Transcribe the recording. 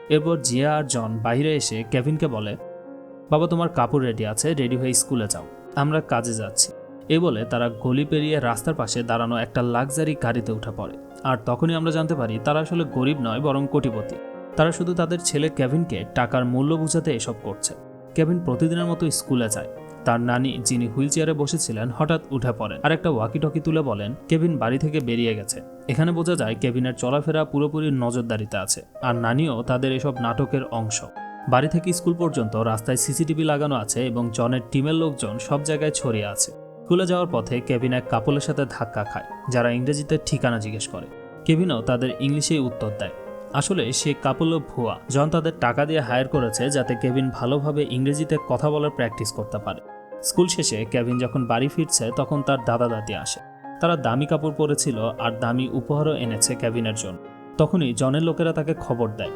এরপর জিয়া আর জন বাইরে এসে কেভিনকে বলে, বাবা তোমার কাপড় রেডি আছে, রেডি হয়ে স্কুলে যাও, আমরা কাজে যাচ্ছি। এই বলে তারা গলি পেরিয়ে রাস্তার পাশে দাঁড়ানো একটা লাক্সারি গাড়িতে উঠে পড়ে। আর তখনই আমরা জানতে পারি তারা আসলে গরিব নয়, বরং কোটিপতি। তারা শুধু তাদের ছেলে কেভিনকে টাকার মূল্য বোঝাতে এসব করছে। কেভিন প্রতিদিনের মতো স্কুলে যায়। তার নানি, যিনি হুইল চেয়ারে বসেছিলেন, হঠাৎ উঠে পড়েন আর একটা ওয়াকি টকি তুলে বলেন কেভিন বাড়ি থেকে বেরিয়ে গেছে। এখানে বোঝা যায় কেভিনের চলাফেরা পুরোপুরি নজরদারিতে আছে, আর নানিও তাদের এসব নাটকের অংশ। বাড়ি থেকে স্কুল পর্যন্ত রাস্তায় সিসিটিভি লাগানো আছে এবং জনের টিমের লোকজন সব জায়গায় ছড়িয়ে আছে। স্কুলে যাওয়ার পথে কেভিন এক কাপলের সাথে ধাক্কা খায়, যারা ইংরেজিতে ঠিকানা জিজ্ঞেস করে। কেভিনও তাদের ইংলিশেই উত্তর দেয়। আসলে সে কাপলও ভুয়া। জন তাদের টাকা দিয়ে হায়ার করেছে যাতে কেভিন ভালোভাবে ইংরেজিতে কথা বলার প্র্যাকটিস করতে পারে। স্কুল শেষে কেভিন যখন বাড়ি ফিরছে তখন তার দাদা দাদি আসে। তারা দামি কাপড় পরেছিল আর দামি উপহারও এনেছে কেভিনের জন্য। তখনই জনের লোকেরা তাকে খবর দেয়